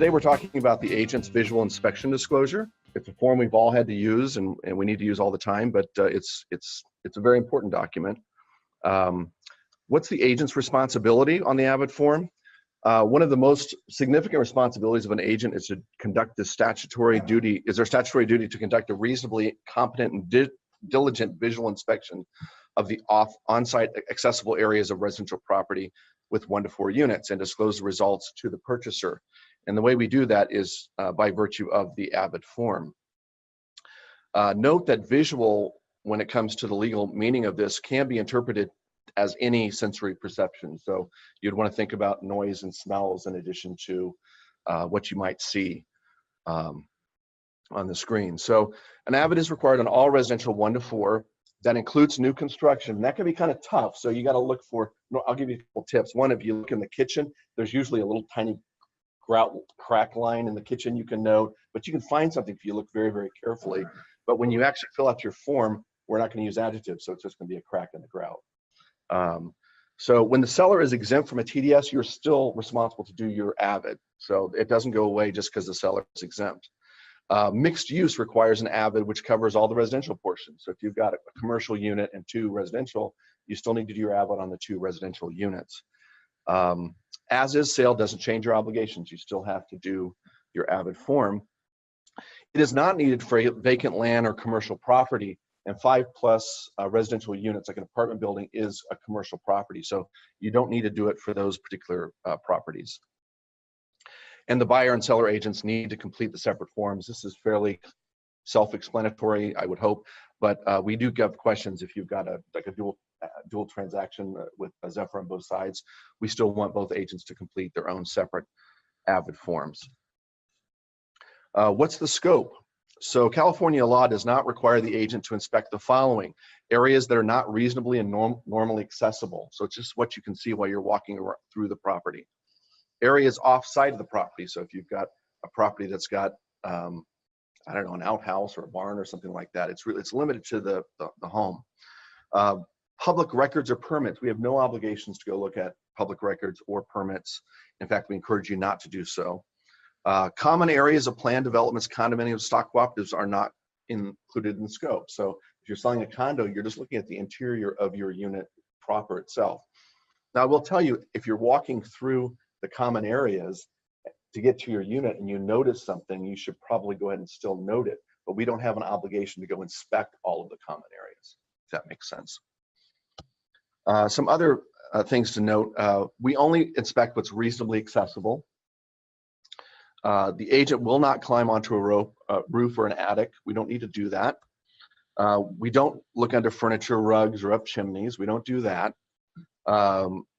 Today we're talking about the agent's visual inspection disclosure. It's a form we've all had to use and we need to use all the time, but it's a very important document. What's the agent's responsibility on the AVID form? One of the most significant responsibilities of an agent is to conduct the statutory duty, to conduct a reasonably competent and diligent visual inspection of the on-site accessible areas of residential property with 1 to 4 units and disclose the results to the purchaser. And the way we do that is by virtue of the AVID form. Note that visual, when it comes to the legal meaning of this, can be interpreted as any sensory perception. So you'd want to think about noise and smells in addition to what you might see on the screen. So an AVID is required on all residential 1 to 4. That includes new construction. That can be kind of tough. So you got to look for, I'll give you a couple tips. One, if you look in the kitchen, there's usually a little tiny grout crack line in the kitchen you can note, but you can find something if you look very, very carefully. But when you actually fill out your form, we're not going to use adjectives, so it's just going to be a crack in the grout. So when the seller is exempt from a TDS, you're still responsible to do your AVID. So it doesn't go away just because the seller is exempt. Mixed use requires an AVID which covers all the residential portions. So if you've got a commercial unit and 2 residential, you still need to do your AVID on the 2 residential units. As is sale doesn't change your obligations. You still have to do your AVID form. It is not needed for vacant land or commercial property, and 5+ residential units, like an apartment building, is a commercial property. So you don't need to do it for those particular properties. And the buyer and seller agents need to complete the separate forms. This is fairly self-explanatory, I would hope, but we do get questions if you've got a dual transaction with a Zephyr on both sides. We still want both agents to complete their own separate AVID forms. What's the scope? So California law does not require the agent to inspect the following: areas that are not reasonably and normally accessible. So it's just what you can see while you're walking through the property. Areas off-site of the property. So if you've got a property that's got, I don't know, an outhouse or a barn or something like that, it's limited to the home. Public records or permits. We have no obligations to go look at public records or permits. In fact, we encourage you not to do so. Common areas of planned developments, condominiums, stock cooperatives are not included in the scope. So if you're selling a condo, you're just looking at the interior of your unit proper itself. Now, I will tell you, if you're walking through the common areas to get to your unit and you notice something, you should probably go ahead and still note it, but we don't have an obligation to go inspect all of the common areas, if that makes sense. Some other things to note: we only inspect what's reasonably accessible. The agent will not climb onto a roof or an attic. We don't need to do that. We don't look under furniture, rugs, or up chimneys. We don't do that.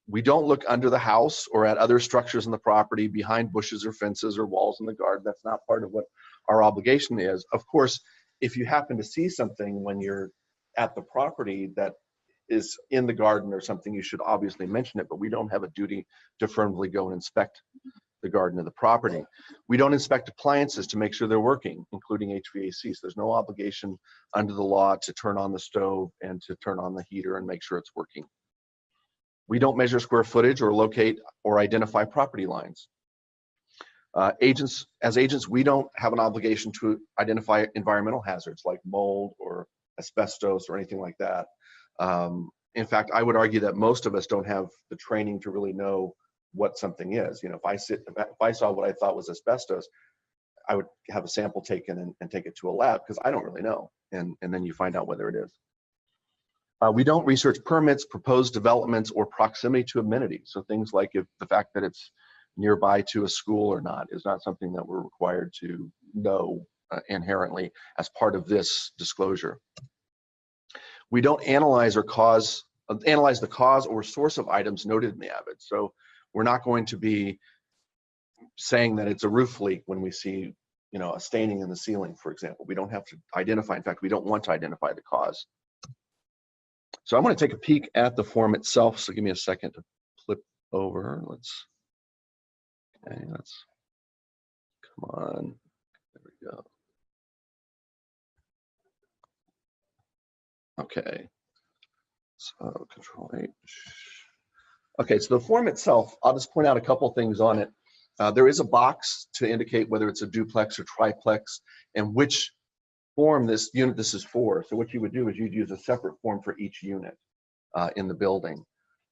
We don't look under the house or at other structures in the property, behind bushes or fences or walls in the garden. That's not part of what our obligation is. Of course, if you happen to see something when you're at the property that is in the garden or something, you should obviously mention it, but we don't have a duty to firmly go and inspect the garden of the property. We don't inspect appliances to make sure they're working, including HVAC. So there's no obligation under the law to turn on the stove and to turn on the heater and make sure it's working. We don't measure square footage or locate or identify property lines. As agents, we don't have an obligation to identify environmental hazards like mold or asbestos or anything like that. In fact, I would argue that most of us don't have the training to really know what something is. You know, if I saw what I thought was asbestos, I would have a sample taken and take it to a lab, because I don't really know. And then you find out whether it is. We don't research permits, proposed developments, or proximity to amenities. So things like if the fact that it's nearby to a school or not is not something that we're required to know inherently as part of this disclosure. We don't analyze the cause or source of items noted in the AVID. So we're not going to be saying that it's a roof leak when we see, you know, a staining in the ceiling, for example. We don't have to identify. In fact, we don't want to identify the cause. So I'm going to take a peek at the form itself. So give me a second to flip over. Let's come on. There we go. Okay. So Control H. Okay, so the form itself, I'll just point out a couple things on it. There is a box to indicate whether it's a duplex or triplex and which form this unit this is for. So what you would do is you'd use a separate form for each unit in the building.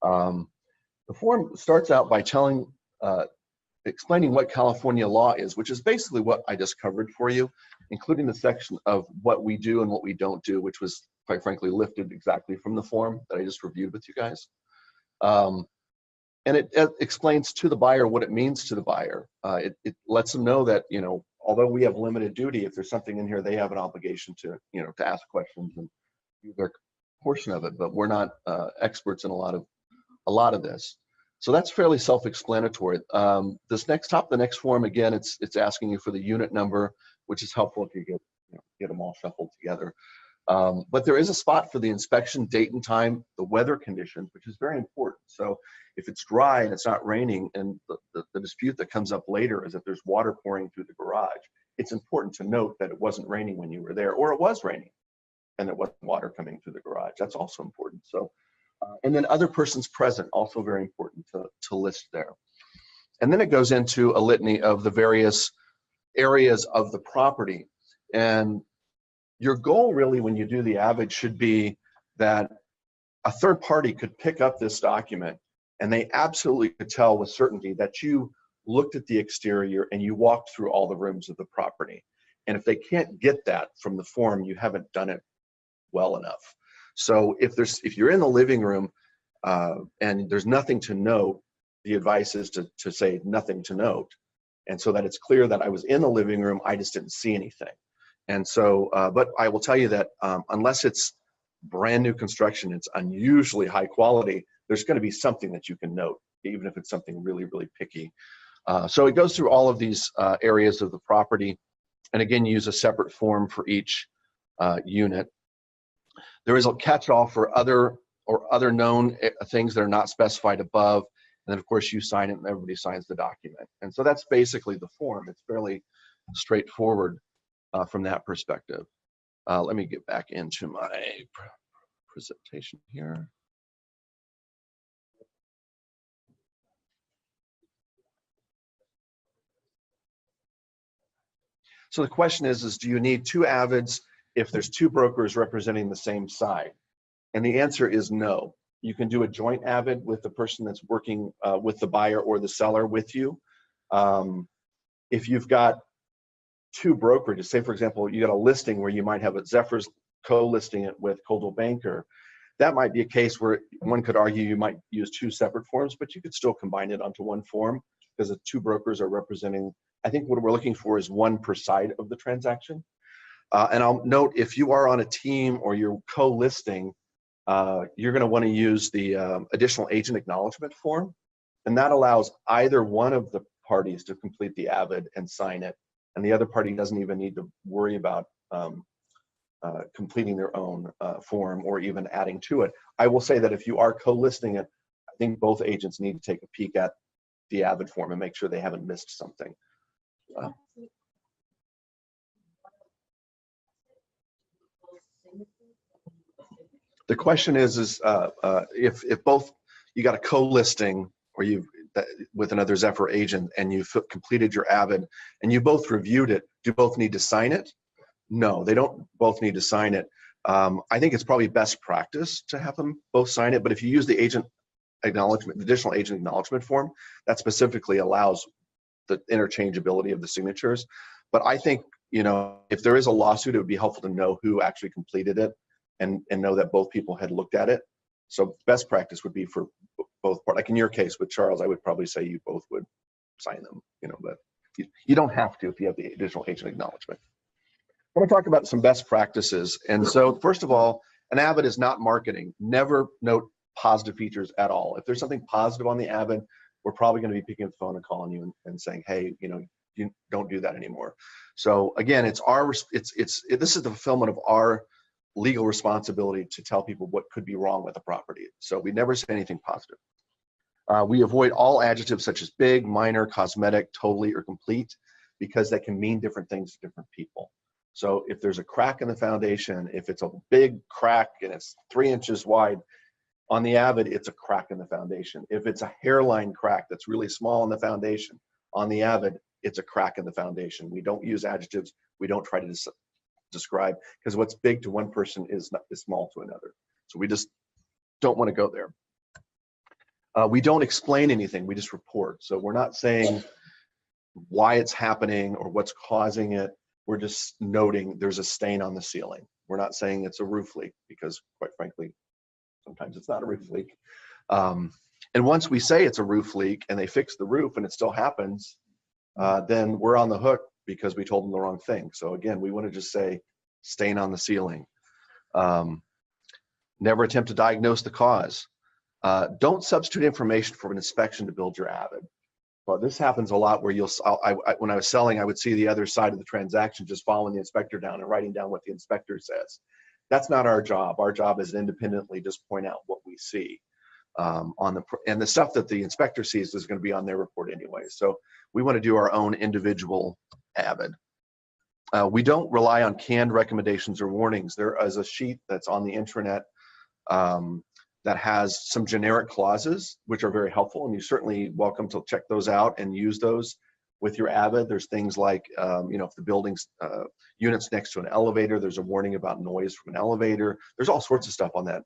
The form starts out by explaining what California law is, which is basically what I just covered for you, including the section of what we do and what we don't do, which was quite frankly lifted exactly from the form that I just reviewed with you guys. And it explains to the buyer what it means to the buyer. It lets them know that, you know, although we have limited duty, if there's something in here, they have an obligation to, you know, to ask questions and use their portion of it. But we're not experts in a lot of this. So that's fairly self-explanatory. This the next form, again, it's asking you for the unit number, which is helpful if you get them all shuffled together. But there is a spot for the inspection date and time, the weather conditions, which is very important. So if it's dry and it's not raining, and the dispute that comes up later is that there's water pouring through the garage, it's important to note that it wasn't raining when you were there, or it was raining and there wasn't water coming through the garage. That's also important. So, and then other persons present, also very important to list there. And then it goes into a litany of the various areas of the property. And your goal really when you do the AVID should be that a third party could pick up this document and they absolutely could tell with certainty that you looked at the exterior and you walked through all the rooms of the property. And if they can't get that from the form, you haven't done it well enough. So if you're in the living room and there's nothing to note, the advice is to say nothing to note. And so that it's clear that I was in the living room, I just didn't see anything. And so, but I will tell you that unless it's brand new construction, it's unusually high quality, there's going to be something that you can note, even if it's something really, really picky. So it goes through all of these areas of the property. And again, you use a separate form for each unit. There is a catch-all for other known things that are not specified above. And then of course you sign it and everybody signs the document. And so that's basically the form. It's fairly straightforward from that perspective. Let me get back into my presentation here. So the question is do you need two AVIDs if there's two brokers representing the same side? And the answer is no. You can do a joint AVID with the person that's working with the buyer or the seller with you. If you've got two brokerages, say for example, you got a listing where you might have a Zephyr's co-listing it with Coldwell Banker, that might be a case where one could argue you might use two separate forms, but you could still combine it onto one form because the two brokers are representing, I think what we're looking for is one per side of the transaction. And I'll note if you are on a team or you're co-listing, you're going to want to use the additional agent acknowledgement form. And that allows either one of the parties to complete the AVID and sign it. And the other party doesn't even need to worry about completing their own form or even adding to it. I will say that if you are co-listing it, I think both agents need to take a peek at the AVID form and make sure they haven't missed something. The question is if both you got a co-listing or you've with another Zephyr agent and you've completed your AVID and you both reviewed it, do both need to sign it? No, they don't both need to sign it. I think it's probably best practice to have them both sign it, but if you use the agent acknowledgement, the additional agent acknowledgement form, that specifically allows the interchangeability of the signatures. But I think, you know, if there is a lawsuit, it would be helpful to know who actually completed it and know that both people had looked at it. So best practice would be for both parties. Like in your case with Charles, I would probably say you both would sign them, you know, but you don't have to if you have the additional agent acknowledgement. I want to talk about some best practices. And so first of all, an AVID is not marketing. Never note positive features at all. If there's something positive on the AVID, we're probably going to be picking up the phone and calling you and saying, hey, you know, you don't do that anymore. So again, this is the fulfillment of our legal responsibility to tell people what could be wrong with the property. So we never say anything positive. We avoid all adjectives such as big, minor, cosmetic, totally, or complete, because that can mean different things to different people. So if there's a crack in the foundation, if it's a big crack and it's 3 inches wide, on the AVID, it's a crack in the foundation. If it's a hairline crack that's really small in the foundation, On the AVID, it's a crack in the foundation. We don't use adjectives. We don't try to describe, because what's big to one person is small to another. So we just don't want to go there. We don't explain anything. We just report. So we're not saying why it's happening or what's causing it. We're just noting there's a stain on the ceiling. We're not saying it's a roof leak, because quite frankly, sometimes it's not a roof leak. And once we say it's a roof leak and they fix the roof and it still happens, then we're on the hook because we told them the wrong thing. So again, we want to just say stain on the ceiling. Never attempt to diagnose the cause. Don't substitute information for an inspection to build your AVID. Well, this happens a lot where when I was selling, I would see the other side of the transaction just following the inspector down and writing down what the inspector says. That's not our job. Our job is to independently just point out what we see and the stuff that the inspector sees is going to be on their report anyway. So we want to do our own individual AVID. We don't rely on canned recommendations or warnings. There is a sheet that's on the intranet that has some generic clauses, which are very helpful, and you're certainly welcome to check those out and use those with your AVID. There's things like, if the building's unit's next to an elevator, there's a warning about noise from an elevator. There's all sorts of stuff on that.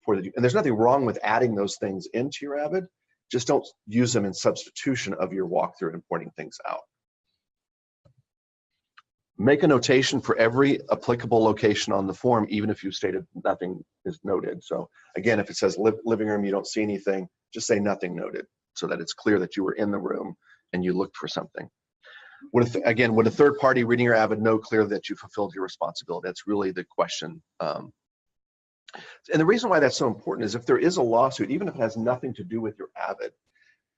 And there's nothing wrong with adding those things into your AVID. Just don't use them in substitution of your walkthrough and pointing things out. Make a notation for every applicable location on the form, even if you stated nothing is noted. So again, if it says living room, you don't see anything, just say nothing noted, so that it's clear that you were in the room and you looked for something. Would a third party reading your AVID know clearly that you fulfilled your responsibility? That's really the question. And the reason why that's so important is if there is a lawsuit, even if it has nothing to do with your AVID,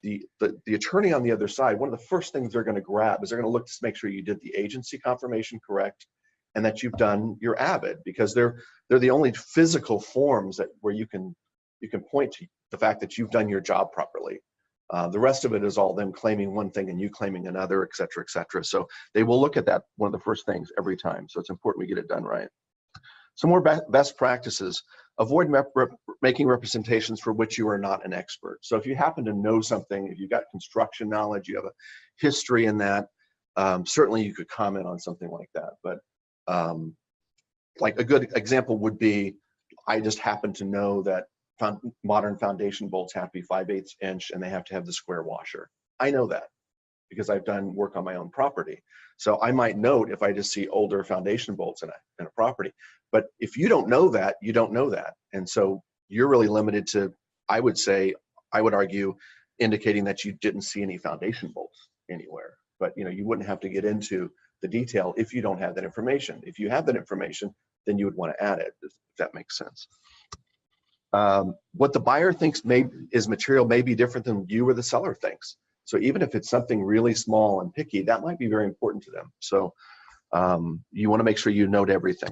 the attorney on the other side, one of the first things they're going to grab is they're going to look to make sure you did the agency confirmation correct and that you've done your AVID, because they're the only physical forms where you can point to the fact that you've done your job properly. The rest of it is all them claiming one thing and you claiming another, et cetera, et cetera. So they will look at that, one of the first things every time. So it's important we get it done right. Some more best practices. Avoid making representations for which you are not an expert. So if you happen to know something, if you've got construction knowledge, you have a history in that, certainly you could comment on something like that. But like a good example would be, I just happen to know that modern foundation bolts have to be 5/8 inch and they have to have the square washer. I know that because I've done work on my own property. So I might note if I just see older foundation bolts in a property. But if you don't know that, you don't know that. And so you're really limited to, I would argue, indicating that you didn't see any foundation bolts anywhere. But you wouldn't have to get into the detail if you don't have that information. If you have that information, then you would want to add it, if that makes sense. What the buyer thinks is material may be different than you or the seller thinks. So even if it's something really small and picky, that might be very important to them. So you want to make sure you note everything.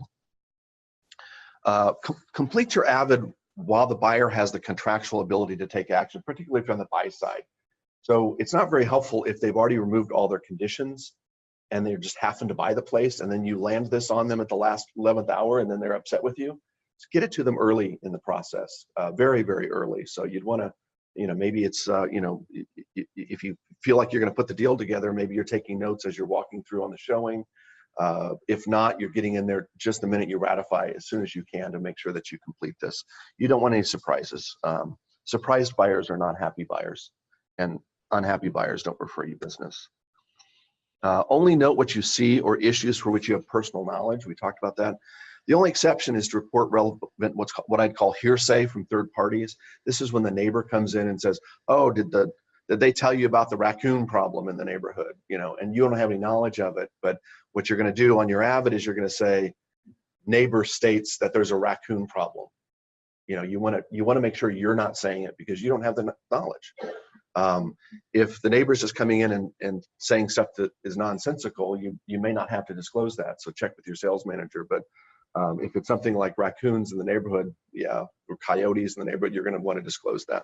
Complete your AVID while the buyer has the contractual ability to take action, particularly if you're on the buy side. So it's not very helpful if they've already removed all their conditions and they just happen to buy the place, and then you land this on them at the last 11th hour and then they're upset with you. Just get it to them early in the process, very, very early. So you'd want to, maybe it's, if you feel like you're going to put the deal together, maybe you're taking notes as you're walking through on the showing. If not, you're getting in there just the minute you ratify as soon as you can to make sure that you complete this. You don't want any surprises. Surprised buyers are not happy buyers, and unhappy buyers don't refer you business. Only note what you see or issues for which you have personal knowledge. We talked about that. The only exception is to report relevant, what I'd call hearsay from third parties. This is when the neighbor comes in and says, oh, did they tell you about the raccoon problem in the neighborhood? And you don't have any knowledge of it, but what you're going to do on your AVID is you're going to say, neighbor states that there's a raccoon problem. You want to make sure you're not saying it because you don't have the knowledge. If the neighbor's just coming in and saying stuff that is nonsensical, you may not have to disclose that. So check with your sales manager. But if it's something like raccoons in the neighborhood, or coyotes in the neighborhood, you're going to want to disclose that.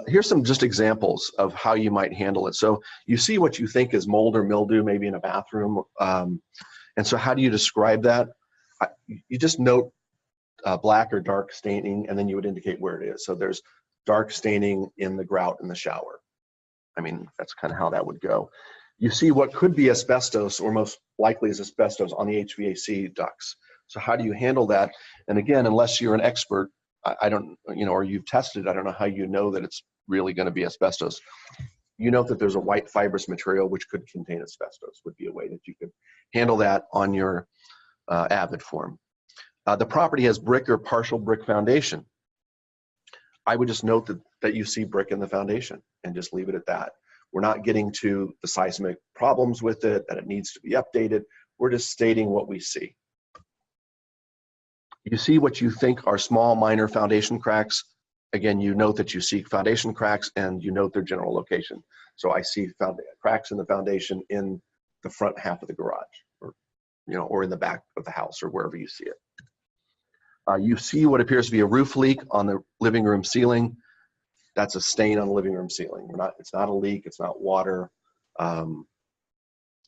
Here's some just examples of how you might handle it. So you see what you think is mold or mildew, maybe in a bathroom. And so how do you describe that? You just note black or dark staining, and then you would indicate where it is. So there's dark staining in the grout in the shower. I mean, that's kind of how that would go. You see what could be asbestos, or most likely is asbestos, on the HVAC ducts. So how do you handle that? And again, unless you're an expert, I don't, you know, or you've tested, I don't know how you know that it's really going to be asbestos. You know that there's a white fibrous material which could contain asbestos, would be a way that you could handle that on your AVID form. The property has brick or partial brick foundation. I would just note that you see brick in the foundation and just leave it at that. We're not getting to the seismic problems with it, that it needs to be updated. We're just stating what we see. You see what you think are small, minor foundation cracks. Again, you note that you see foundation cracks and you note their general location. So I see cracks in the foundation in the front half of the garage, or, you know, or in the back of the house, or wherever you see it. You see what appears to be a roof leak on the living room ceiling. That's a stain on the living room ceiling. It's not a leak, it's not water.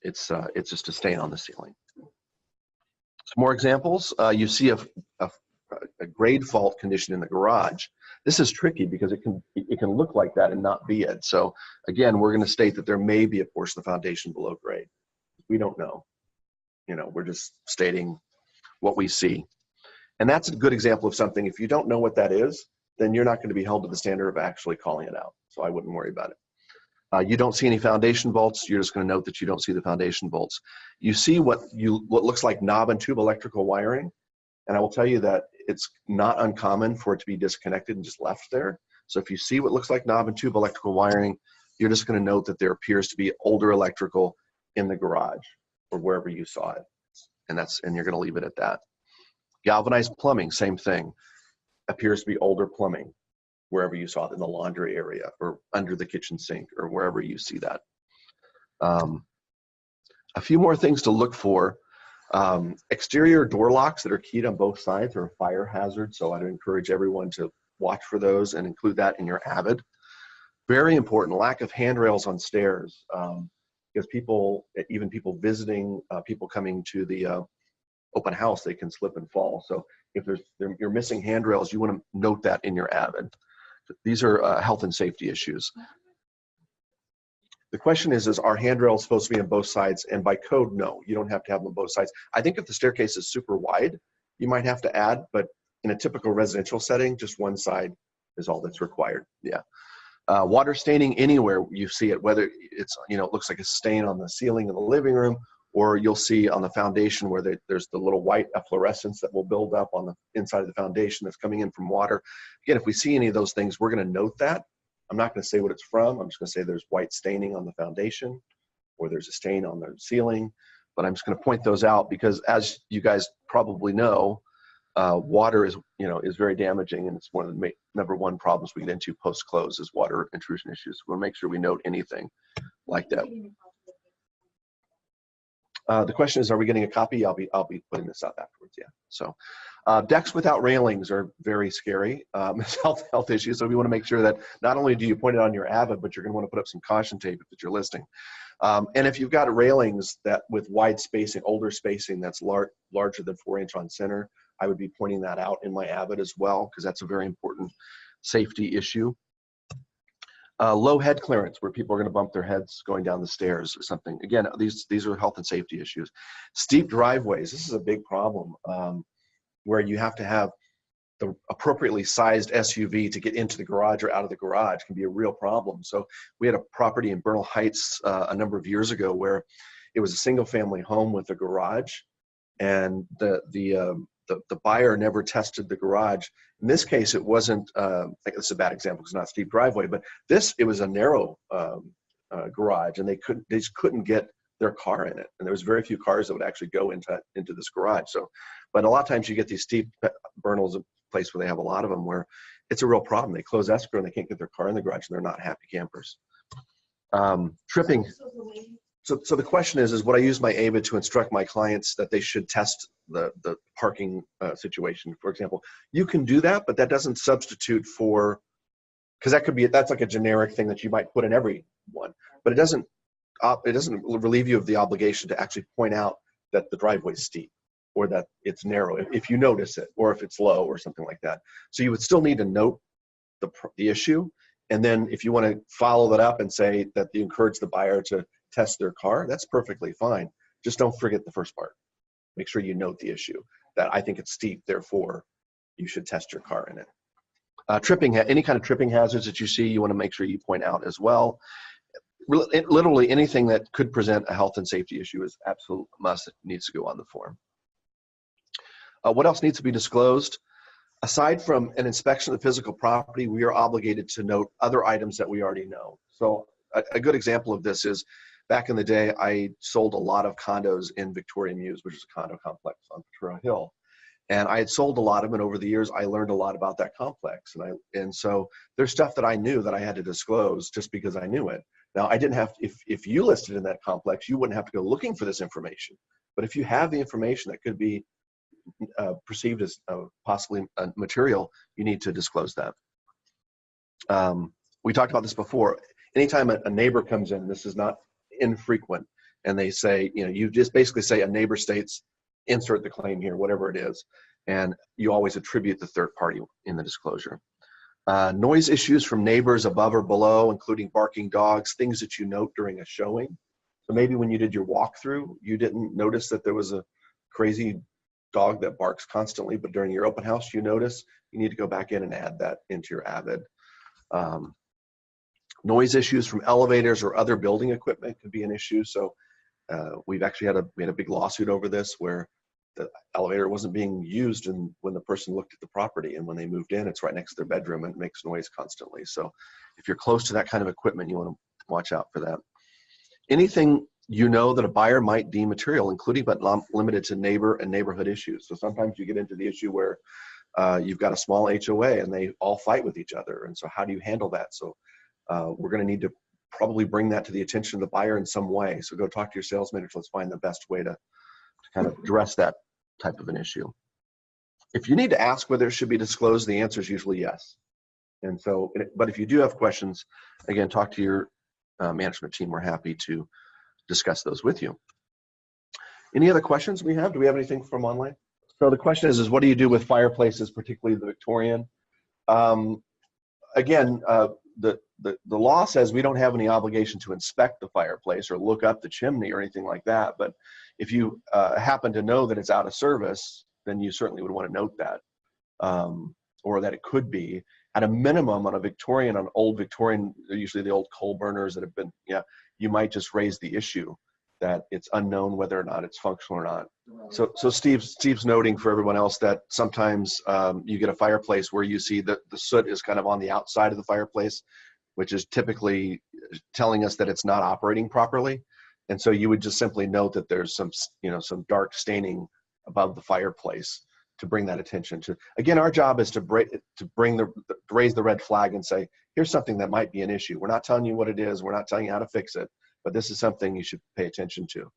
It's just a stain on the ceiling. Some more examples. You see a grade fault condition in the garage. This is tricky because it can look like that and not be it. So again, we're going to state that there may be a portion of the foundation below grade. We don't know. You know, we're just stating what we see. And that's a good example of something. If you don't know what that is, then you're not going to be held to the standard of actually calling it out. So I wouldn't worry about it. You don't see any foundation bolts. You're just going to note that you don't see the foundation bolts. You see what looks like knob and tube electrical wiring. And I will tell you that it's not uncommon for it to be disconnected and just left there. So if you see what looks like knob and tube electrical wiring, you're just going to note that there appears to be older electrical in the garage or wherever you saw it. And you're going to leave it at that. Galvanized plumbing, same thing. Appears to be older plumbing wherever you saw it, in the laundry area or under the kitchen sink or wherever you see that. A few more things to look for. Exterior door locks that are keyed on both sides are a fire hazard, so I'd encourage everyone to watch for those and include that in your AVID. Very important, lack of handrails on stairs, because even people visiting, people coming to the open house, they can slip and fall. So if you're missing handrails, you want to note that in your AVID. These are health and safety issues. The question is are handrails supposed to be on both sides? And by code, no, you don't have to have them on both sides. I think if the staircase is super wide, you might have to add, but in a typical residential setting, just one side is all that's required. Yeah. Water staining anywhere you see it, whether it's, you know, it looks like a stain on the ceiling in the living room, or you'll see on the foundation where there's the little white efflorescence that will build up on the inside of the foundation that's coming in from water. Again, if we see any of those things, we're going to note that. I'm not going to say what it's from. I'm just going to say there's white staining on the foundation, or there's a stain on the ceiling. But I'm just going to point those out because, as you guys probably know, water is very damaging, and it's one of the number one problems we get into post-close is water intrusion issues. We'll make sure we note anything like that. The question is, are we getting a copy? I'll be putting this out afterwards. Yeah. So, decks without railings are very scary. It's health issues. So we want to make sure that not only do you point it on your AVID, but you're going to want to put up some caution tape if it's your listing. And if you've got railings that with wide spacing, older spacing that's larger than 4-inch on center, I would be pointing that out in my AVID as well, because that's a very important safety issue. Low head clearance, where people are going to bump their heads going down the stairs or something. Again, these are health and safety issues. Steep driveways, this is a big problem, where you have to have the appropriately sized SUV to get into the garage or out of the garage can be a real problem. So we had a property in Bernal Heights a number of years ago where it was a single family home with a garage, and the buyer never tested the garage. In this case, it wasn't, I think this is a bad example because it's not a steep driveway, but it was a narrow garage, and they just couldn't get their car in it. And there was very few cars that would actually go into this garage. So, but a lot of times you get these steep Bernal's a place where they have a lot of them where it's a real problem. They close escrow and they can't get their car in the garage, and they're not happy campers. Tripping. So the question is would I use my AVID to instruct my clients that they should test the parking situation, for example? You can do that, but that doesn't substitute for, because that's like a generic thing that you might put in every one, but it doesn't relieve you of the obligation to actually point out that the driveway is steep or that it's narrow if you notice it, or if it's low or something like that. So you would still need to note the issue. And then if you want to follow that up and say that you encourage the buyer to test their car, that's perfectly fine. Just don't forget the first part. Make sure you note the issue, that I think it's steep, therefore you should test your car in it. Any kind of tripping hazards that you see, you want to make sure you point out as well. Literally anything that could present a health and safety issue is absolute must. It needs to go on the form. What else needs to be disclosed? Aside from an inspection of the physical property, we are obligated to note other items that we already know. So a good example of this is, back in the day, I sold a lot of condos in Victoria Mews, which is a condo complex on Ventura Hill. And I had sold a lot of them, and over the years, I learned a lot about that complex. And so there's stuff that I knew that I had to disclose just because I knew it. Now, I didn't have to, if you listed in that complex, you wouldn't have to go looking for this information. But if you have the information that could be perceived as possibly material, you need to disclose that. We talked about this before. Anytime a neighbor comes in, this is not infrequent, and they say, you just basically say a neighbor states, insert the claim here, whatever it is, and you always attribute the third party in the disclosure. Noise issues from neighbors above or below, including barking dogs, things that you note during a showing. So maybe when you did your walkthrough, you didn't notice that there was a crazy dog that barks constantly, but during your open house you notice, you need to go back in and add that into your AVID. Noise issues from elevators or other building equipment could be an issue. So we had a big lawsuit over this, where the elevator wasn't being used and when the person looked at the property, and when they moved in, it's right next to their bedroom and it makes noise constantly. So if you're close to that kind of equipment, you want to watch out for that. Anything that a buyer might deem material, including but not limited to neighbor and neighborhood issues. So sometimes you get into the issue where you've got a small HOA and they all fight with each other. And so how do you handle that? So we're going to need to probably bring that to the attention of the buyer in some way. So go talk to your sales manager. Let's find the best way to kind of address that type of an issue. If you need to ask whether it should be disclosed, the answer is usually yes. And so, but if you do have questions, again, talk to your management team. We're happy to discuss those with you. Any other questions we have? Do we have anything from online? So the question is what do you do with fireplaces, particularly the Victorian? Again, the law says we don't have any obligation to inspect the fireplace or look up the chimney or anything like that. But if you happen to know that it's out of service, then you certainly would want to note that, or that it could be. At a minimum, on a Victorian, on old Victorian, usually the old coal burners that have been, you might just raise the issue that it's unknown whether or not it's functional or not. So Steve's noting for everyone else that sometimes you get a fireplace where you see that the soot is kind of on the outside of the fireplace, which is typically telling us that it's not operating properly. And so you would just simply note that there's some dark staining above the fireplace to bring that attention to. Again, our job is to raise the red flag and say, here's something that might be an issue. We're not telling you what it is. We're not telling you how to fix it, but this is something you should pay attention to.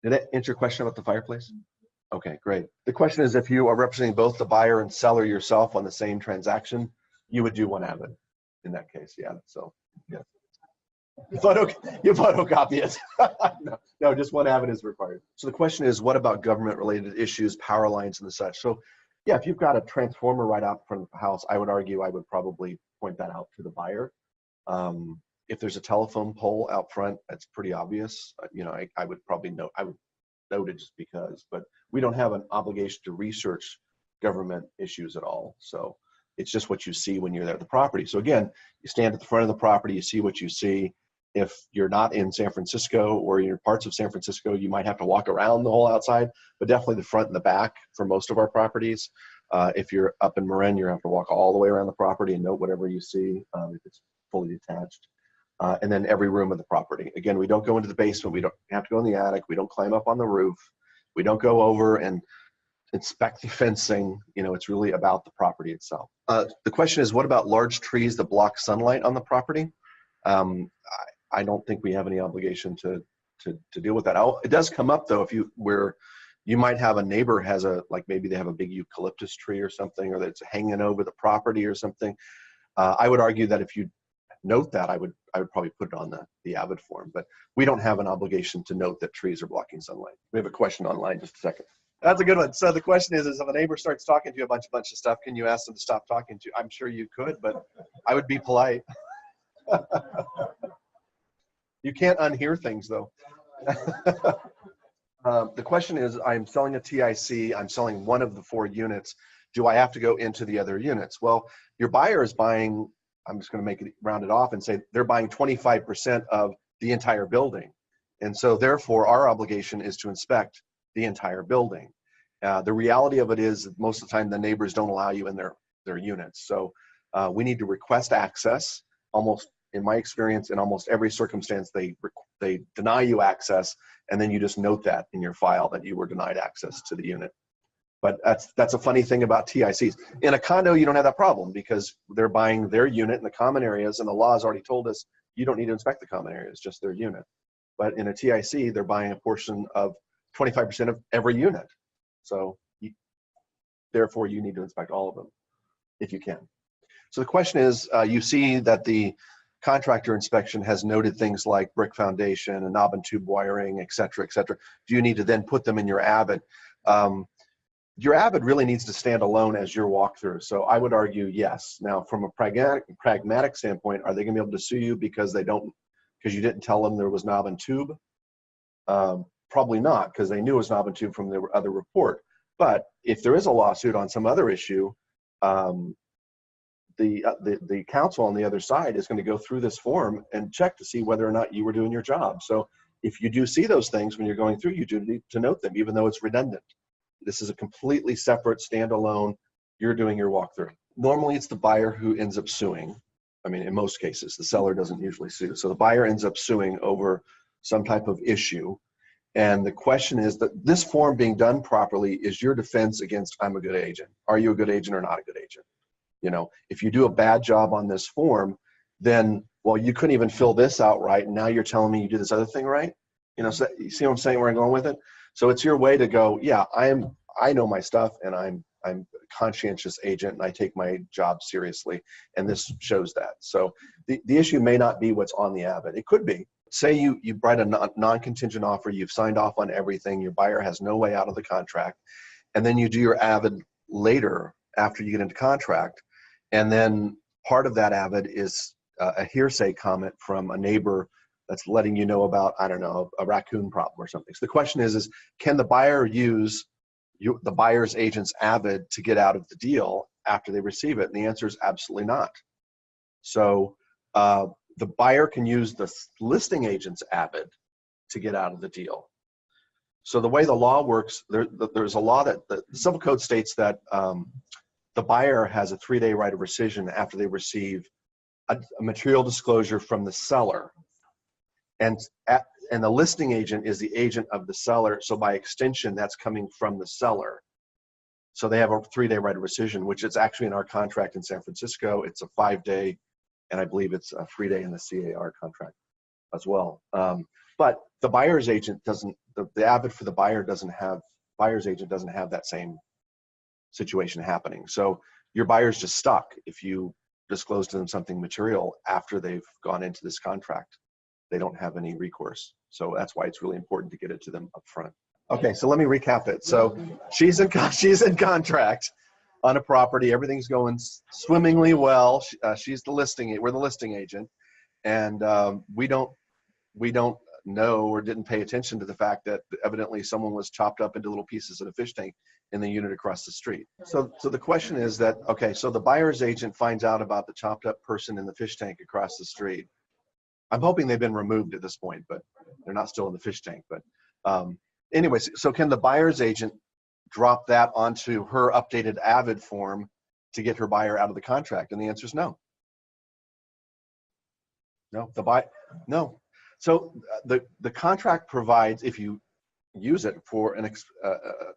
Did that answer your question about the fireplace? Okay, great. The question is, if you are representing both the buyer and seller yourself on the same transaction, you would do one AVID in that case. Yeah, so yeah. You photocopy it. No, just one AVID is required. So the question is, what about government-related issues, power lines and the such? So yeah, if you've got a transformer right out in front of the house, I would argue I would probably point that out to the buyer. If there's a telephone pole out front, that's pretty obvious. I would probably note, I would note it just because, but we don't have an obligation to research government issues at all. So it's just what you see when you're there at the property. So again, you stand at the front of the property, you see what you see. If you're not in San Francisco or you're parts of San Francisco, you might have to walk around the whole outside, but definitely the front and the back for most of our properties. If you're up in Marin, you have to walk all the way around the property and note whatever you see if it's fully detached. And then every room of the property. Again, we don't go into the basement. We don't have to go in the attic. We don't climb up on the roof. We don't go over and inspect the fencing. It's really about the property itself. The question is, what about large trees that block sunlight on the property? I don't think we have any obligation to deal with that. It does come up though, where you might have a neighbor has maybe they have a big eucalyptus tree or something, or that's hanging over the property or something. I would argue that if you note that, I would probably put it on the AVID form, but we don't have an obligation to note that trees are blocking sunlight. We have a question online, just a second. That's a good one. So the question is if a neighbor starts talking to you a bunch of stuff, can you ask them to stop talking to you? I'm sure you could, but I would be polite. You can't unhear things, though. The question is, I'm selling a TIC, I'm selling one of the 4 units. Do I have to go into the other units? Well, your buyer is buying, I'm just going to make it round it off and say they're buying 25% of the entire building. And so therefore, our obligation is to inspect the entire building. The reality of it is that most of the time the neighbors don't allow you in their units. So we need to request access. Almost, in my experience, in almost every circumstance, they deny you access, and then you just note that in your file that you were denied access to the unit. But that's a funny thing about TICs. In a condo, you don't have that problem because they're buying their unit in the common areas, and the law has already told us you don't need to inspect the common areas, just their unit. But in a TIC, they're buying a portion of 25% of every unit. So therefore, you need to inspect all of them if you can. So the question is, you see that the contractor inspection has noted things like brick foundation and knob and tube wiring, et cetera, et cetera. Do you need to then put them in your AVID? Your AVID really needs to stand alone as your walkthrough. So I would argue yes. Now, from a pragmatic standpoint, are they going to be able to sue you because you didn't tell them there was knob and tube? Probably not, because they knew it was knob and tube from the other report. But if there is a lawsuit on some other issue, the counsel on the other side is going to go through this form and check to see whether or not you were doing your job. So if you do see those things when you're going through, you do need to note them, even though it's redundant. This is a completely separate, standalone, you're doing your walkthrough. Normally, it's the buyer who ends up suing. I mean, in most cases, the seller doesn't usually sue. So the buyer ends up suing over some type of issue. And the question is that this form being done properly is your defense against I'm a good agent. Are you a good agent or not a good agent? You know, if you do a bad job on this form, then, well, you couldn't even fill this out right, and now you're telling me you do this other thing right? You know, so you see what I'm saying, where I'm going with it? So it's your way to go, yeah, I know my stuff, and I'm a conscientious agent, and I take my job seriously, and this shows that. So the issue may not be what's on the AVID. It could be. Say you write a non-contingent offer, you've signed off on everything, your buyer has no way out of the contract, and then you do your AVID later after you get into contract, and then part of that AVID is a hearsay comment from a neighbor that's letting you know about, I don't know, a raccoon problem or something. So the question is can the buyer use the buyer's agent's AVID to get out of the deal after they receive it? And the answer is absolutely not. So the buyer can use the listing agent's AVID to get out of the deal. So the way the law works, there's a law that the Civil Code states that the buyer has a 3-day right of rescission after they receive a material disclosure from the seller. And the listing agent is the agent of the seller. So by extension, that's coming from the seller. So they have a 3-day right of rescission, which is actually in our contract in San Francisco. It's a 5-day, and I believe it's a 3-day in the CAR contract as well. But the buyer's agent doesn't, the AVID for the buyer doesn't have, buyer's agent doesn't have that same situation happening. So your buyer's just stuck if you disclose to them something material after they've gone into this contract. They don't have any recourse. So that's why it's really important to get it to them up front. Okay, so let me recap it. So she's in contract on a property. Everything's going swimmingly well. She's the listing. We're the listing agent, and we don't know or didn't pay attention to the fact that evidently someone was chopped up into little pieces in a fish tank in the unit across the street. So the question is that, okay, so the buyer's agent finds out about the chopped up person in the fish tank across the street. I'm hoping they've been removed at this point, but they're not still in the fish tank. But anyways, so can the buyer's agent drop that onto her updated AVID form to get her buyer out of the contract? And the answer is no. No, no. So the contract provides, if you use it for a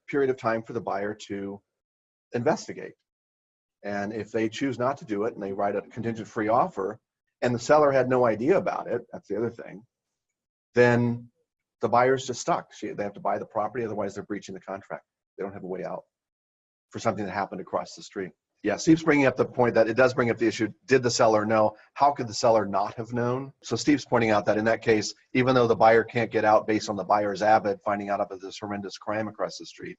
period of time for the buyer to investigate. And if they choose not to do it and they write a contingent free offer and the seller had no idea about it, that's the other thing, then the buyer's just stuck. They have to buy the property, otherwise they're breaching the contract. They don't have a way out for something that happened across the street. Yeah, Steve's bringing up the point that it does bring up the issue, did the seller know? How could the seller not have known? So Steve's pointing out that in that case, even though the buyer can't get out based on the buyer's AVID finding out about this horrendous crime across the street,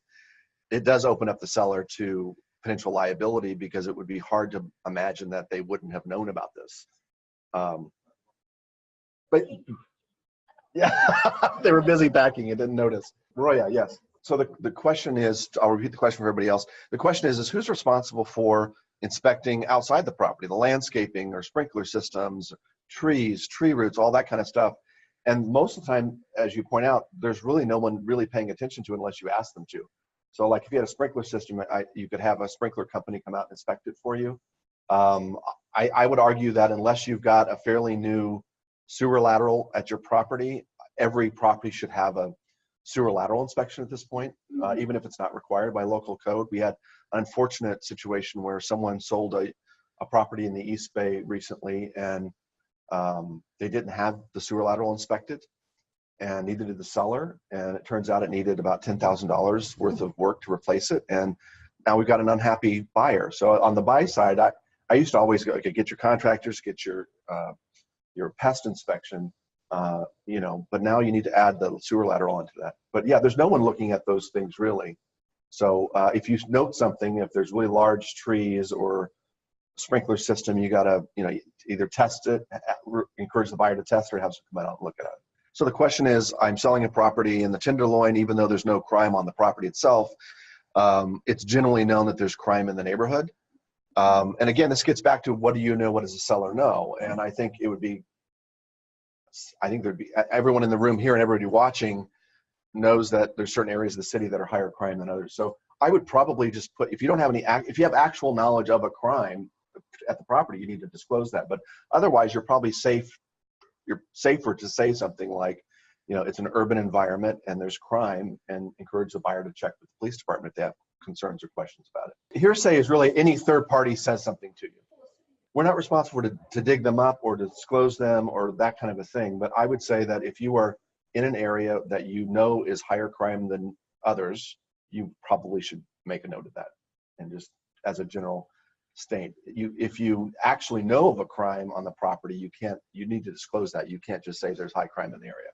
it does open up the seller to potential liability, because it would be hard to imagine that they wouldn't have known about this. But yeah, they were busy packing and didn't notice. Roya, yes. So the question is, I'll repeat the question for everybody else. The question is who's responsible for inspecting outside the property, the landscaping or sprinkler systems, trees, tree roots, all that kind of stuff. And most of the time, as you point out, there's really no one really paying attention to it unless you ask them to. So like if you had a sprinkler system, you could have a sprinkler company come out and inspect it for you. I would argue that unless you've got a fairly new sewer lateral at your property, every property should have a sewer lateral inspection at this point, even if it's not required by local code. We had an unfortunate situation where someone sold a property in the East Bay recently, and they didn't have the sewer lateral inspected, and neither did the seller. And it turns out it needed about $10,000 worth of work to replace it. And now we've got an unhappy buyer. So on the buy side, I used to always go, okay, get your contractors, get your pest inspection, you know, but now you need to add the sewer lateral onto that. But yeah, there's no one looking at those things really. So if you note something, if there's really large trees or sprinkler system, you gotta, you know, either test it, encourage the buyer to test, or have someone come out and look at it. So the question is, I'm selling a property in the Tenderloin, even though there's no crime on the property itself. It's generally known that there's crime in the neighborhood. And again, this gets back to what do you know, what does the seller know? And I think there'd be everyone in the room here and everybody watching knows that there's certain areas of the city that are higher crime than others. So I would probably just put, if you don't have if you have actual knowledge of a crime at the property, you need to disclose that. But otherwise, you're probably safe. You're safer to say something like, you know, it's an urban environment and there's crime, and encourage the buyer to check with the police department if they have concerns or questions about it. Hearsay is really any third party says something to you. We're not responsible to dig them up or to disclose them or that kind of a thing. But I would say that if you are in an area that you know is higher crime than others, you probably should make a note of that. And just as a general state, if you actually know of a crime on the property, you need to disclose that. You can't just say there's high crime in the area.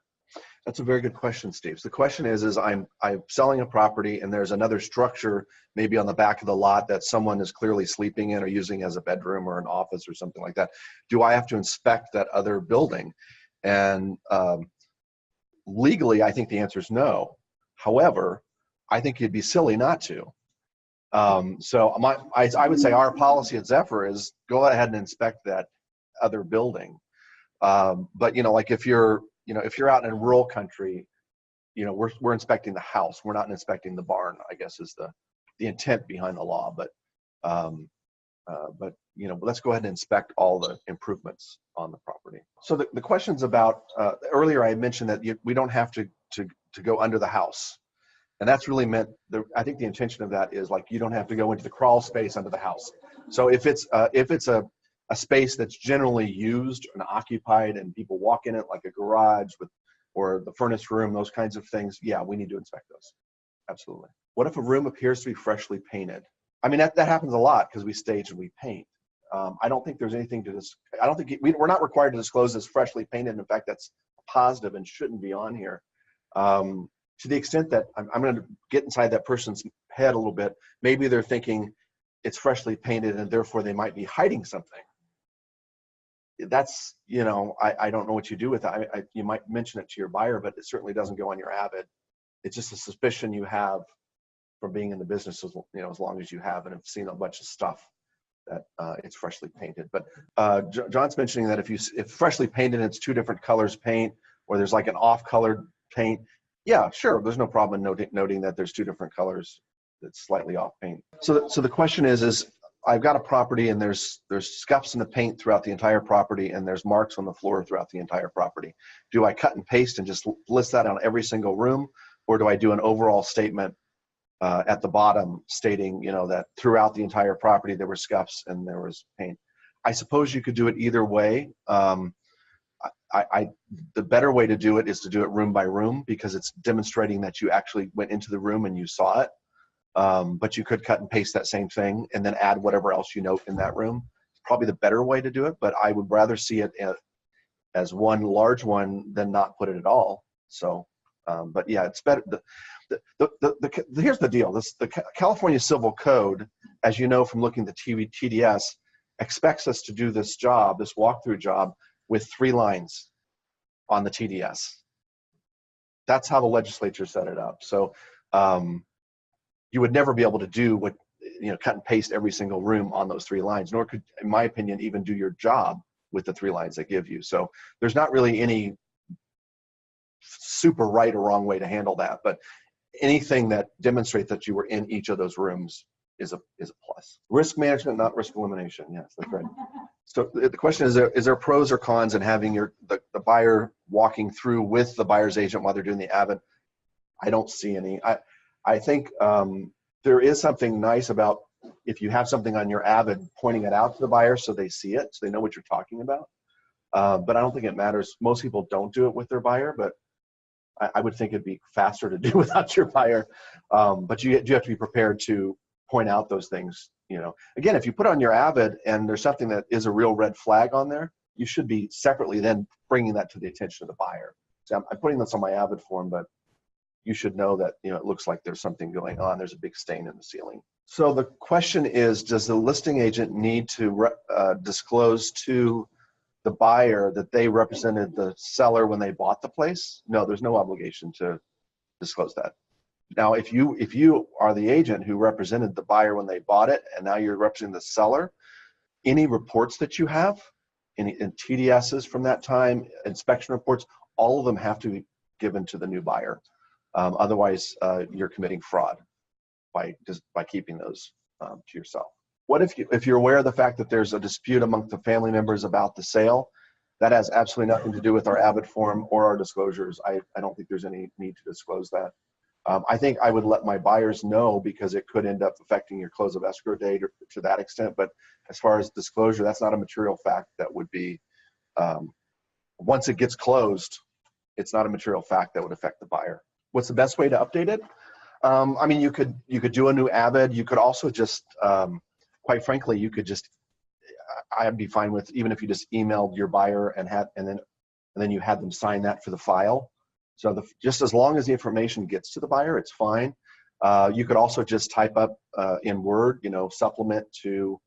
That's a very good question, Steve. So the question is I'm selling a property and there's another structure maybe on the back of the lot that someone is clearly sleeping in or using as a bedroom or an office or something like that. Do I have to inspect that other building? And legally, I think the answer is no. However, I think it'd be silly not to. So I would say our policy at Zephyr is go ahead and inspect that other building. But you know, like if you're out in rural country, you know, we're inspecting the house. We're not inspecting the barn, I guess is the intent behind the law. But you know, let's go ahead and inspect all the improvements on the property. So the questions about earlier, I had mentioned that we don't have to go under the house. And that's really meant, I think the intention of that is like, you don't have to go into the crawl space under the house. So if it's a space that's generally used and occupied and people walk in it, like a garage or the furnace room, those kinds of things, yeah, we need to inspect those. Absolutely. What if a room appears to be freshly painted? I mean, that happens a lot because we stage and we paint. I don't think there's anything to this. I don't think we're not required to disclose as freshly painted. In fact, that's positive and shouldn't be on here. To the extent that I'm going to get inside that person's head a little bit, maybe they're thinking it's freshly painted and therefore they might be hiding something. That's, you know, I don't know what you do with that. You might mention it to your buyer, but it certainly doesn't go on your AVID. It's just a suspicion you have from being in the business, you know, as long as you have and have seen a bunch of stuff that it's freshly painted. But John's mentioning that if freshly painted, it's two different colors paint, or there's like an off-colored paint. Yeah, sure. There's no problem noting that there's two different colors that's slightly off paint. So the question is I've got a property and there's scuffs in the paint throughout the entire property and there's marks on the floor throughout the entire property. Do I cut and paste and just list that on every single room, or do I do an overall statement at the bottom stating, you know, that throughout the entire property there were scuffs and there was paint? I suppose you could do it either way. The better way to do it is to do it room by room, because it's demonstrating that you actually went into the room and you saw it. But you could cut and paste that same thing and then add whatever else you note in that room. It's probably the better way to do it, but I would rather see it as one large one than not put it at all. So, but yeah, it's better. Here's the deal. The California Civil Code, as you know from looking at the TDS, expects us to do this job, this walkthrough job, with 3 lines on the TDS. That's how the legislature set it up. So you would never be able to do what, cut and paste every single room on those 3 lines, nor could, in my opinion, even do your job with the 3 lines they give you. So there's not really any super right or wrong way to handle that, but anything that demonstrates that you were in each of those rooms is a plus. Risk management, not risk elimination. Yes, that's right. So the question is there pros or cons in having the buyer walking through with the buyer's agent while they're doing the AVID? I don't see any. I think there is something nice about if you have something on your AVID, pointing it out to the buyer so they see it, so they know what you're talking about. But I don't think it matters. Most people don't do it with their buyer, but I would think it'd be faster to do without your buyer. But you have to be prepared to point out those things. Again, if you put on your AVID and there's something that is a real red flag on there, you should be separately then bringing that to the attention of the buyer. So I'm putting this on my AVID form, but you should know that it looks like there's something going on. There's a big stain in the ceiling. So the question is, does the listing agent need to disclose to the buyer that they represented the seller when they bought the place? No, there's no obligation to disclose that. Now, if you are the agent who represented the buyer when they bought it, and now you're representing the seller, any reports that you have, any TDSs from that time, inspection reports, all of them have to be given to the new buyer. Otherwise, you're committing fraud by keeping those to yourself. What if you're aware of the fact that there's a dispute among the family members about the sale? That has absolutely nothing to do with our AVID form or our disclosures. I don't think there's any need to disclose that. I think I would let my buyers know because it could end up affecting your close of escrow date to that extent. But as far as disclosure, that's not a material fact that would be, once it gets closed, it's not a material fact that would affect the buyer. What's the best way to update it? I mean, you could do a new AVID. You could also just, quite frankly, you could just, I'd be fine with even if you just emailed your buyer and then you had them sign that for the file. So just as long as the information gets to the buyer, it's fine. You could also just type up in Word, supplement to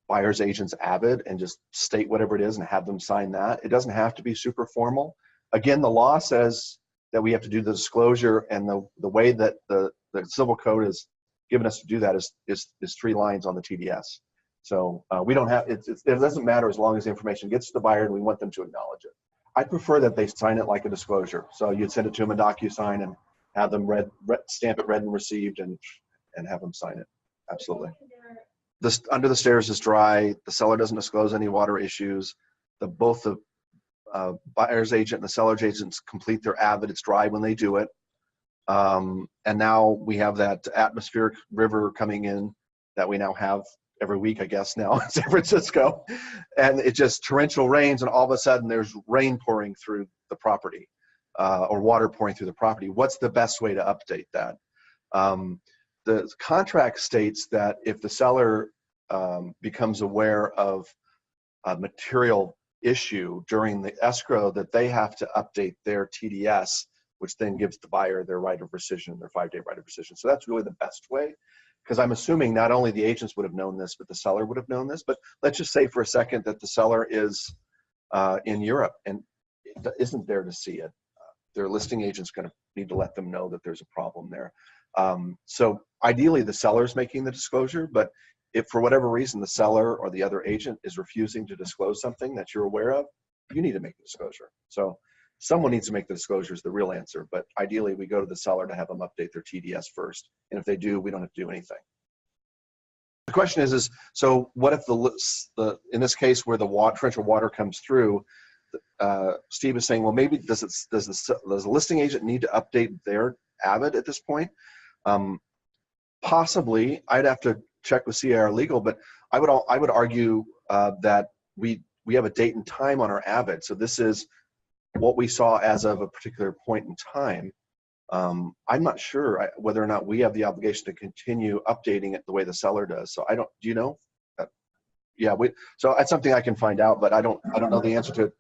buyer's agent's AVID and just state whatever it is and have them sign that. It doesn't have to be super formal. Again, the law says that we have to do the disclosure, and the way that the civil code has given us to do that is 3 lines on the TDS. So we don't have, it doesn't matter as long as the information gets to the buyer and we want them to acknowledge it. I'd prefer that they sign it like a disclosure. So you'd send it to them in DocuSign and have them stamp it read and received and have them sign it. Absolutely. This under the stairs is dry. The seller doesn't disclose any water issues. Both the buyer's agent and the seller's agents complete their AVID. It's dry when they do it. And now we have that atmospheric river coming in that we now have every week, I guess, now in San Francisco. And it just torrential rains, and all of a sudden there's rain pouring through the property or water pouring through the property. What's the best way to update that? The contract states that if the seller becomes aware of a material issue during the escrow, that they have to update their TDS, which then gives the buyer their right of rescission, their 5-day right of rescission. So that's really the best way, because I'm assuming not only the agents would have known this, but the seller would have known this. But let's just say for a second that the seller is in Europe and isn't there to see it. Their listing agent's going to need to let them know that there's a problem there. So ideally the seller's making the disclosure, but if for whatever reason the seller or the other agent is refusing to disclose something that you're aware of, you need to make the disclosure. So someone needs to make the disclosure is the real answer, but ideally we go to the seller to have them update their TDS first. And if they do, we don't have to do anything. The question is so what if in this case where the torrential water comes through, Steve is saying, well, maybe does the listing agent need to update their AVID at this point? Possibly. I'd have to check with CIR Legal, but I would argue that we have a date and time on our AVID. So this is what we saw as of a particular point in time. I'm not sure whether or not we have the obligation to continue updating it the way the seller does. So do you know? Yeah, so that's something I can find out, but I don't know the answer to it.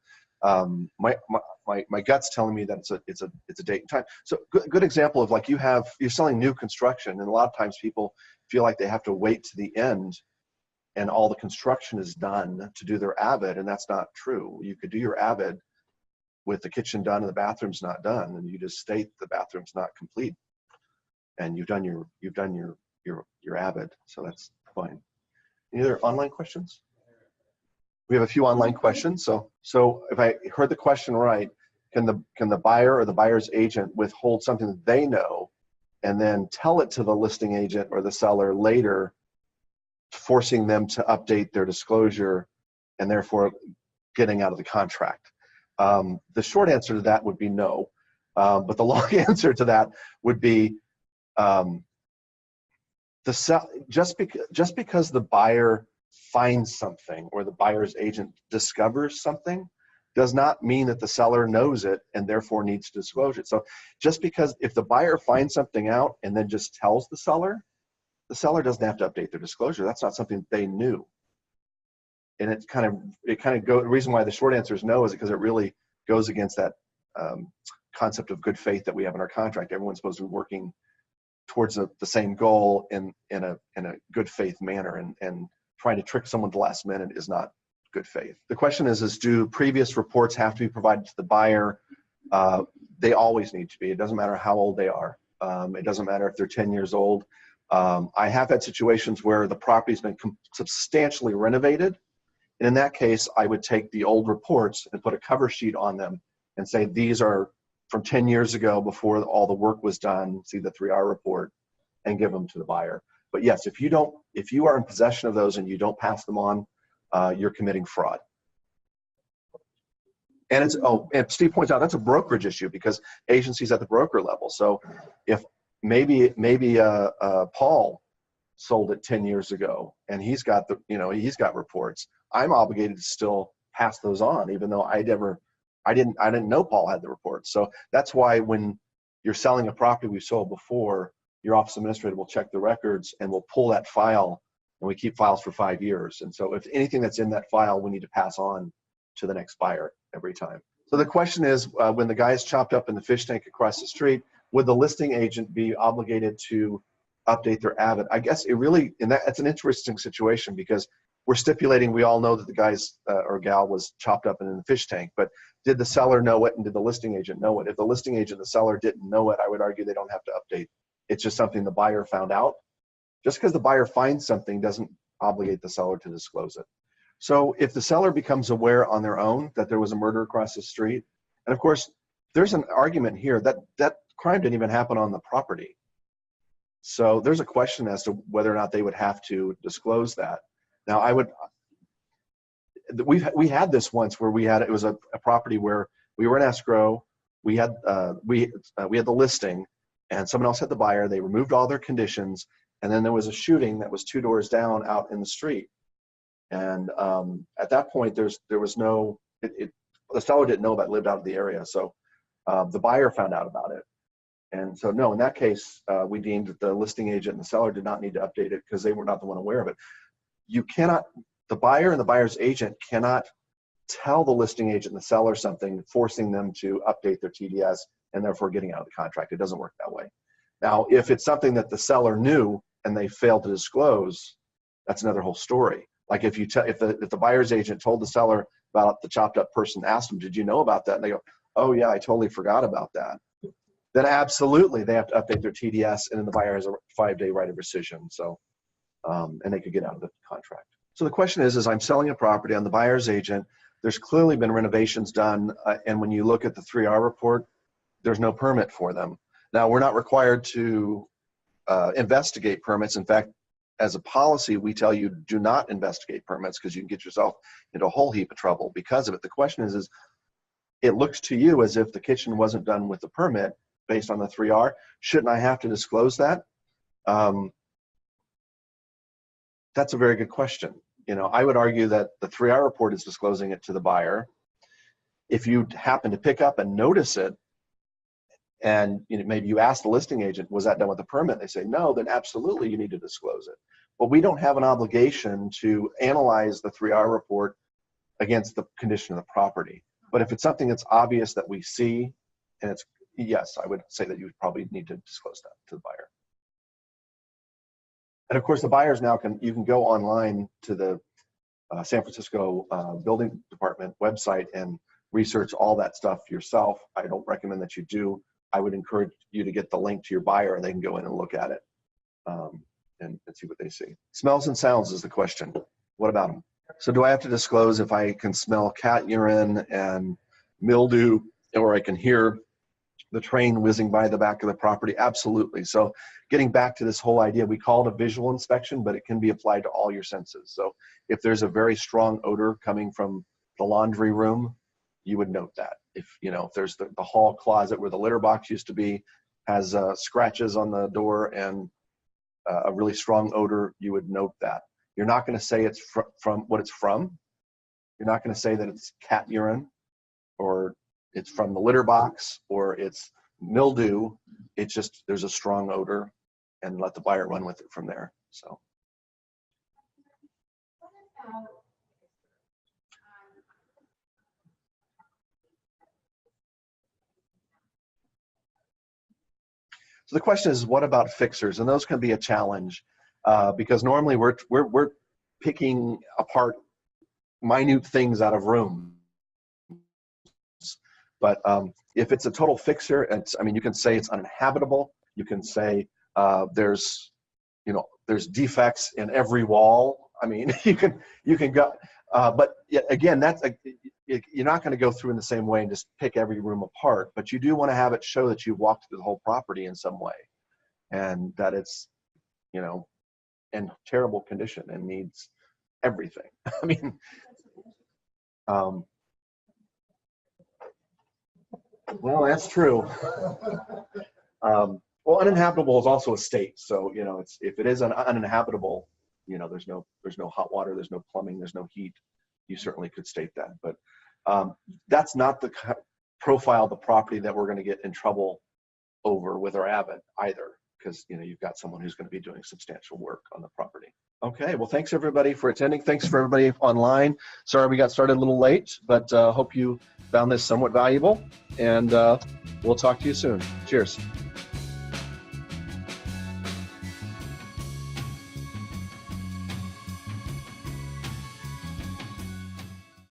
My my gut's telling me that it's a date and time. So good example of like you're selling new construction, and a lot of times people feel like they have to wait to the end and all the construction is done to do their AVID, and that's not true. You could do your AVID with the kitchen done and the bathroom's not done, and you just state the bathroom's not complete, and you've done your AVID, so that's fine. Any other online questions? We have a few online questions. So if I heard the question right, can the buyer or the buyer's agent withhold something that they know and then tell it to the listing agent or the seller later, forcing them to update their disclosure and therefore getting out of the contract? The short answer to that would be no. But the long answer to that would be just because the buyer finds something or the buyer's agent discovers something does not mean that the seller knows it and therefore needs to disclose it. So just because if the buyer finds something out and then just tells the seller doesn't have to update their disclosure. That's not something they knew. And the reason why the short answer is no is because it really goes against that concept of good faith that we have in our contract. Everyone's supposed to be working towards the same goal in a good faith manner, and trying to trick someone at the last minute is not good faith. The question is do previous reports have to be provided to the buyer? They always need to be. It doesn't matter how old they are. It doesn't matter if they're 10 years old. I have had situations where the property's been substantially renovated, and in that case, I would take the old reports and put a cover sheet on them and say, these are from 10 years ago before all the work was done, see the 3R report, and give them to the buyer. But yes, if you are in possession of those and you don't pass them on, you're committing fraud. And and Steve points out that's a brokerage issue because agency's at the broker level. So if maybe Paul sold it 10 years ago and he's got reports, I'm obligated to still pass those on, even though I didn't know Paul had the reports. So that's why when you're selling a property we sold before, your office administrator will check the records and will pull that file, and we keep files for 5 years. And so if anything that's in that file, we need to pass on to the next buyer every time. So the question is, when the guy is chopped up in the fish tank across the street, would the listing agent be obligated to update their AVID? I guess that's an interesting situation because we're stipulating we all know that the guy's or gal was chopped up in the fish tank, but did the seller know it and did the listing agent know it? If the listing agent and the seller didn't know it, I would argue they don't have to update. It's just something the buyer found out. Just because the buyer finds something doesn't obligate the seller to disclose it. So if the seller becomes aware on their own that there was a murder across the street, and of course, there's an argument here that that crime didn't even happen on the property. So there's a question as to whether or not they would have to disclose that. Now, we had this once where it was a property where we were in escrow, we had the listing, and someone else had the buyer. They removed all their conditions, and then there was a shooting that was 2 doors down out in the street. And at that point, the seller didn't know about it, lived out of the area, so the buyer found out about it. And so no, in that case, we deemed that the listing agent and the seller did not need to update it because they were not the one aware of it. The buyer and the buyer's agent cannot tell the listing agent and the seller something, forcing them to update their TDS and therefore getting out of the contract. It doesn't work that way. Now, if it's something that the seller knew and they failed to disclose, that's another whole story. Like if the buyer's agent told the seller about the chopped up person, asked them, did you know about that? And they go, oh yeah, I totally forgot about that. Then absolutely they have to update their TDS, and then the buyer has a 5-day right of rescission. So, and they could get out of the contract. So the question is I'm selling a property on the buyer's agent. There's clearly been renovations done, and when you look at the 3R report, there's no permit for them. Now, we're not required to investigate permits. In fact, as a policy, we tell you do not investigate permits because you can get yourself into a whole heap of trouble because of it. The question is it looks to you as if the kitchen wasn't done with the permit based on the 3R. Shouldn't I have to disclose that? That's a very good question. I would argue that the 3R report is disclosing it to the buyer. If you happen to pick up and notice it, and maybe you ask the listing agent, was that done with a permit? They say no, then absolutely you need to disclose it. But we don't have an obligation to analyze the 3R report against the condition of the property. But if it's something that's obvious that we see, and it's, yes, I would say that you would probably need to disclose that to the buyer. And of course, the buyers now you can go online to the San Francisco Building Department website and research all that stuff yourself. I don't recommend that you do. I would encourage you to get the link to your buyer and they can go in and look at it and see what they see. Smells and sounds is the question. What about them? So do I have to disclose if I can smell cat urine and mildew, or I can hear the train whizzing by the back of the property? Absolutely. So getting back to this whole idea, we call it a visual inspection, but it can be applied to all your senses. So if there's a very strong odor coming from the laundry room, you would note that. If if there's the hall closet where the litter box used to be has scratches on the door and a really strong odor, you would note that. You're not going to say it's from what it's from. You're not going to say that it's cat urine or it's from the litter box or it's mildew. It's just there's a strong odor, and let the buyer run with it from there. So. So the question is, what about fixers? And those can be a challenge because normally we're picking apart minute things out of rooms. But if it's a total fixer, you can say it's uninhabitable. You can say there's defects in every wall. I mean, you can go, but again, you're not going to go through in the same way and just pick every room apart. But you do want to have it show that you've walked through the whole property in some way, and that it's in terrible condition and needs everything. I mean. Well, that's true. Well, uninhabitable is also a state. So, if it is uninhabitable, there's no hot water, there's no plumbing, there's no heat. You certainly could state that. But that's not the profile of the property that we're going to get in trouble over with our AVID either, because, you've got someone who's going to be doing substantial work on the property. Okay, well, thanks everybody for attending. Thanks for everybody online. Sorry we got started a little late, but hope you found this somewhat valuable, and we'll talk to you soon. Cheers.